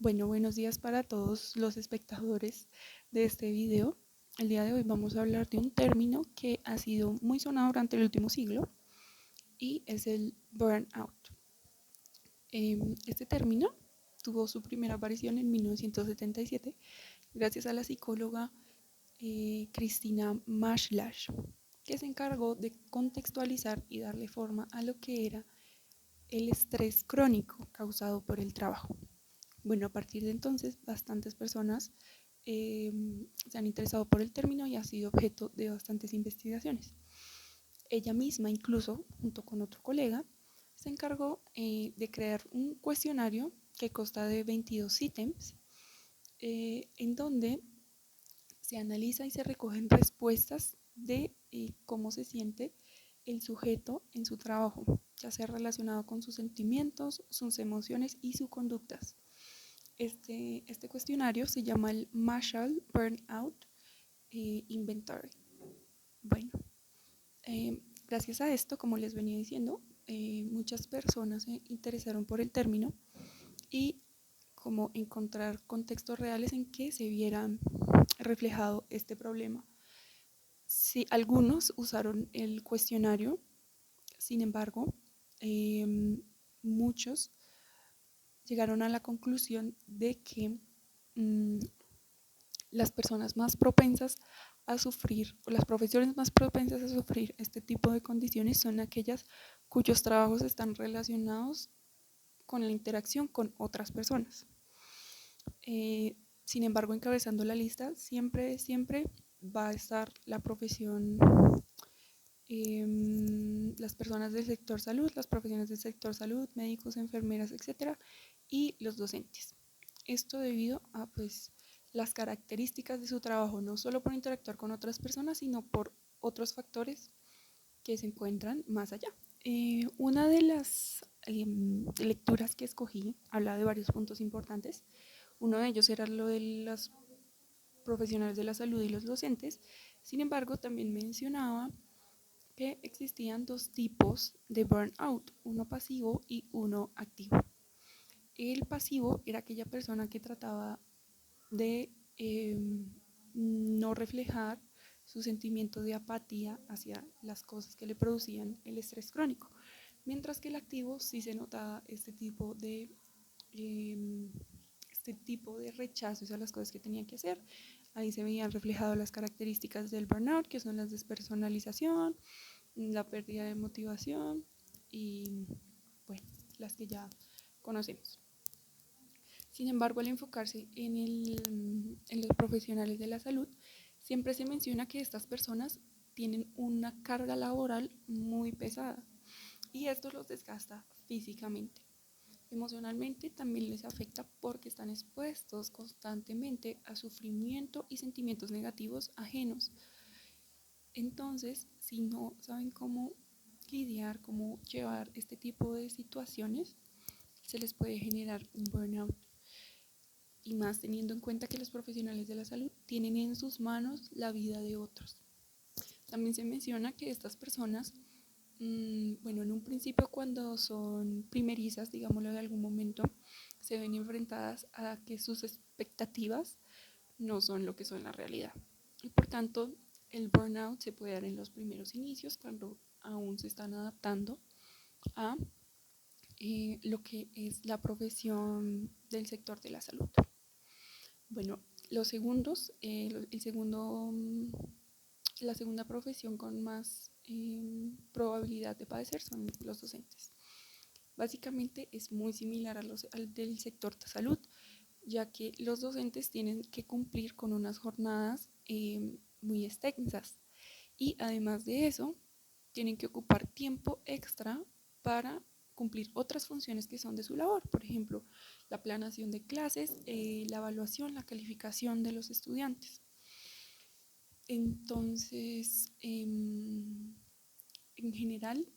Bueno, buenos días para todos los espectadores de este video. El día de hoy vamos a hablar de un término que ha sido muy sonado durante el último siglo y es el burnout. Este término tuvo su primera aparición en 1977 gracias a la psicóloga Christina Maslach, que se encargó de contextualizar y darle forma a lo que era el estrés crónico causado por el trabajo. Bueno, a partir de entonces, bastantes personas eh, se han interesado por el término y ha sido objeto de bastantes investigaciones. Ella misma, incluso, junto con otro colega, se encargó de crear un cuestionario que consta de 22 ítems, en donde se analiza y se recogen respuestas de cómo se siente el sujeto en su trabajo, ya sea relacionado con sus sentimientos, sus emociones y sus conductas. Este cuestionario se llama el Marshall Burnout Inventory. Bueno, gracias a esto, como les venía diciendo, muchas personas se interesaron por el término y como encontrar contextos reales en que se vieran reflejado este problema. Sí, algunos usaron el cuestionario, sin embargo, eh, muchos llegaron a la conclusión de que mmm, las personas más propensas a sufrir o las profesiones más propensas a sufrir este tipo de condiciones son aquellas cuyos trabajos están relacionados con la interacción con otras personas. Sin embargo, encabezando la lista, siempre va a estar la profesión, las personas del sector salud, las profesiones del sector salud, médicos, enfermeras, etcétera, y los docentes. Esto debido a pues las características de su trabajo, no solo por interactuar con otras personas, sino por otros factores que se encuentran más allá. Una de las lecturas que escogí habla de varios puntos importantes. Uno de ellos era lo de los profesionales de la salud y los docentes. Sin embargo, también mencionaba que existían dos tipos de burnout, uno pasivo y uno activo. El pasivo era aquella persona que trataba de no reflejar su sentimiento de apatía hacia las cosas que le producían el estrés crónico, mientras que el activo sí se notaba eh, este tipo de rechazo hacia las cosas que tenía que hacer. Ahí se veían reflejadas las características del burnout, que son las despersonalización, la pérdida de motivación y, bueno, las que ya conocemos. Sin embargo, al enfocarse en los profesionales de la salud, siempre se menciona que estas personas tienen una carga laboral muy pesada y esto los desgasta físicamente. Emocionalmente también les afecta porque están expuestos constantemente a sufrimiento y sentimientos negativos ajenos. Entonces, si no saben cómo lidiar, cómo llevar este tipo de situaciones, se les puede generar un burnout, y más teniendo en cuenta que los profesionales de la salud tienen en sus manos la vida de otros. También se menciona que estas personas, bueno, en un principio cuando son primerizas, digámoslo de algún momento, se ven enfrentadas a que sus expectativas no son lo que son en la realidad. Y por tanto, el burnout se puede dar en los primeros inicios, cuando aún se están adaptando a lo que es la profesión del sector de la salud. Bueno, los segundos, el segundo, la segunda profesión con más probabilidad de padecer son los docentes. Básicamente es muy similar al del sector de salud, ya que los docentes tienen que cumplir con unas jornadas muy extensas y además de eso tienen que ocupar tiempo extra para cumplir otras funciones que son de su labor, por ejemplo, la planeación de clases, la evaluación, la calificación de los estudiantes. Entonces, en general,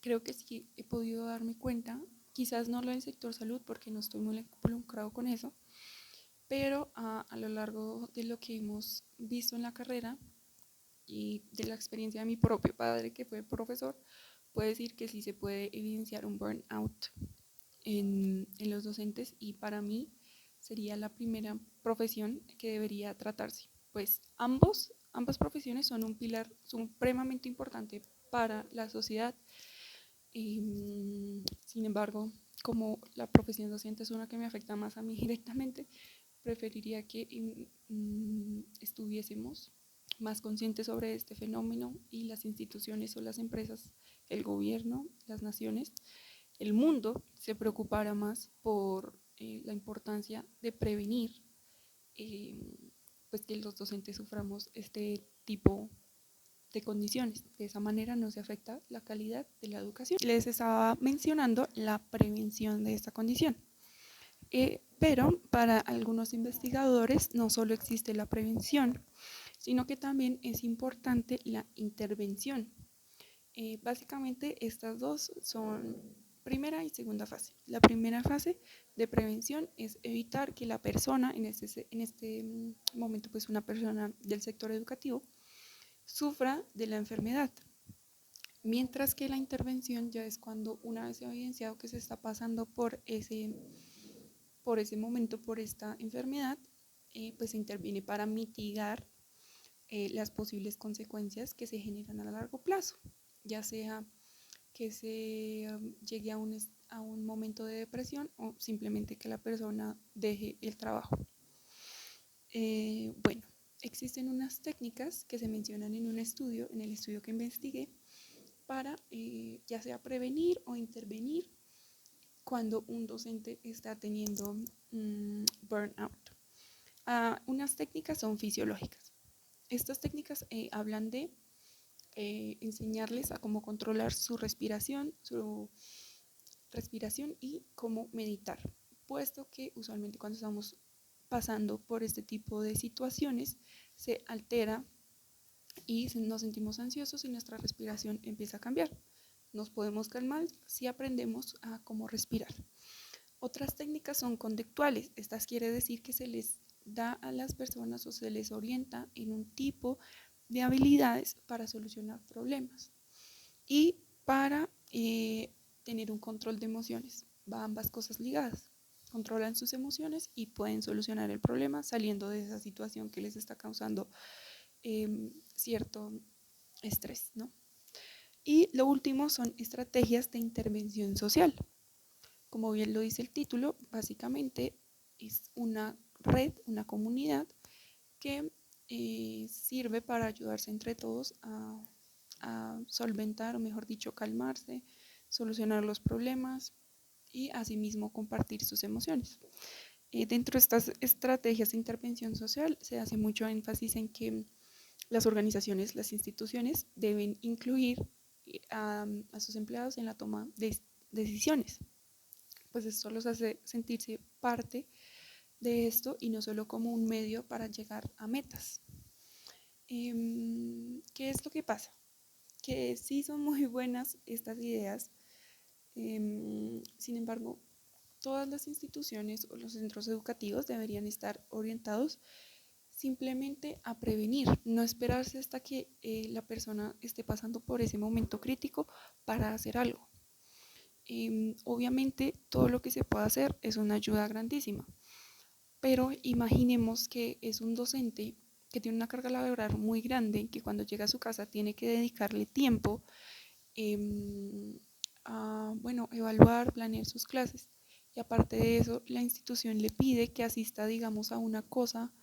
creo que sí he podido darme cuenta, quizás no lo del sector salud porque no estoy muy involucrado con eso, pero a lo largo de lo que hemos visto en la carrera y de la experiencia de mi propio padre, que fue profesor, puedo decir que sí se puede evidenciar un burnout en los docentes, y para mí sería la primera profesión que debería tratarse, pues ambas profesiones son un pilar supremamente importante para la sociedad. Sin embargo, como la profesión docente es una que me afecta más a mí directamente, preferiría que estuviésemos más conscientes sobre este fenómeno y las instituciones o las empresas, el gobierno, las naciones, el mundo se preocupara más por la importancia de prevenir eh, pues que los docentes suframos este tipo de condiciones. De esa manera no se afecta la calidad de la educación. Les estaba mencionando la prevención de esta condición. Pero para algunos investigadores no solo existe la prevención, sino que también es importante la intervención. Básicamente estas dos son primera y segunda fase. La primera fase de prevención es evitar que la persona, en este momento pues una persona del sector educativo, sufra de la enfermedad. Mientras que la intervención ya es cuando una vez evidenciado que se está pasando por ese momento, por esta enfermedad, pues se interviene para mitigar las posibles consecuencias que se generan a largo plazo, ya sea que se llegue a un momento de depresión o simplemente que la persona deje el trabajo. Bueno, existen unas técnicas que se mencionan en un estudio, en el estudio que investigué, para ya sea prevenir o intervenir cuando un docente está teniendo burnout. Unas técnicas son fisiológicas. Estas técnicas hablan de enseñarles a cómo controlar su respiración y cómo meditar, puesto que usualmente cuando estamos pasando por este tipo de situaciones se altera y nos sentimos ansiosos y nuestra respiración empieza a cambiar. Nos podemos calmar si aprendemos a cómo respirar. Otras técnicas son conductuales. Estas quiere decir que se les da a las personas o se les orienta en un tipo de habilidades para solucionar problemas y para tener un control de emociones. Va ambas cosas ligadas. Controlan sus emociones y pueden solucionar el problema saliendo de esa situación que les está causando cierto estrés, ¿no? Y lo último son estrategias de intervención social. Como bien lo dice el título, básicamente es una red, una comunidad que sirve para ayudarse entre todos a solventar, o mejor dicho, calmarse, solucionar los problemas y asimismo compartir sus emociones. Dentro de estas estrategias de intervención social se hace mucho énfasis en que las organizaciones, las instituciones deben incluir a sus empleados en la toma de decisiones, pues esto los hace sentirse parte de esto y no solo como un medio para llegar a metas. ¿Qué es lo que pasa? Que sí son muy buenas estas ideas, sin embargo, todas las instituciones o los centros educativos deberían estar orientados simplemente a prevenir, no esperarse hasta que la persona esté pasando por ese momento crítico para hacer algo. Obviamente todo lo que se puede hacer es una ayuda grandísima, pero imaginemos que es un docente que tiene una carga laboral muy grande, que cuando llega a su casa tiene que dedicarle tiempo a, bueno, evaluar, planear sus clases. Y aparte de eso, la institución le pide que asista, digamos, a una cosa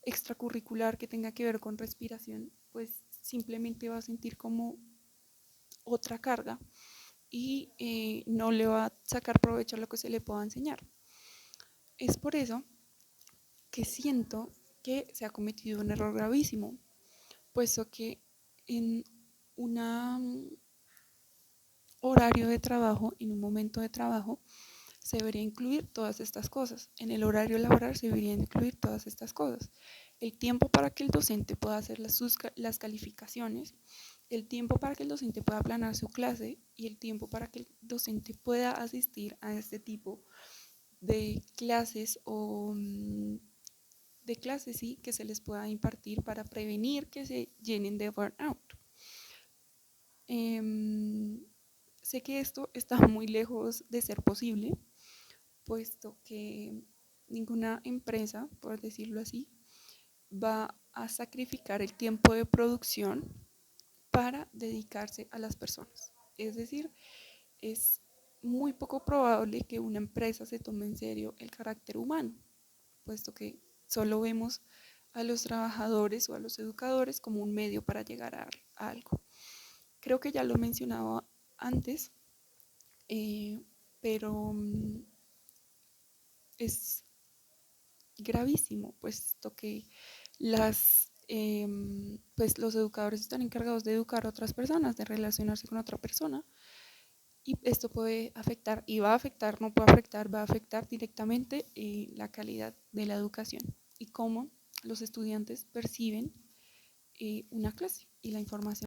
extracurricular que tenga que ver con respiración, pues simplemente va a sentir como otra carga y no le va a sacar provecho a lo que se le pueda enseñar. Es por eso que siento que se ha cometido un error gravísimo, puesto que en un horario de trabajo, en un momento de trabajo, se debería incluir todas estas cosas. En el horario laboral se deberían incluir todas estas cosas. El tiempo para que el docente pueda hacer las calificaciones, el tiempo para que el docente pueda planear su clase y el tiempo para que el docente pueda asistir a este tipo de clases o de clases sí, que se les pueda impartir para prevenir que se llenen de burnout. Sé que esto está muy lejos de ser posible, puesto que ninguna empresa, por decirlo así, va a sacrificar el tiempo de producción para dedicarse a las personas. Es decir, es muy poco probable que una empresa se tome en serio el carácter humano, puesto que solo vemos a los trabajadores o a los educadores como un medio para llegar a algo. Creo que ya lo mencionaba antes, pero es gravísimo, puesto que pues los educadores están encargados de educar a otras personas, de relacionarse con otra persona, y esto puede afectar, y va a afectar, no puede afectar, va a afectar directamente la calidad de la educación y cómo los estudiantes perciben una clase y la información.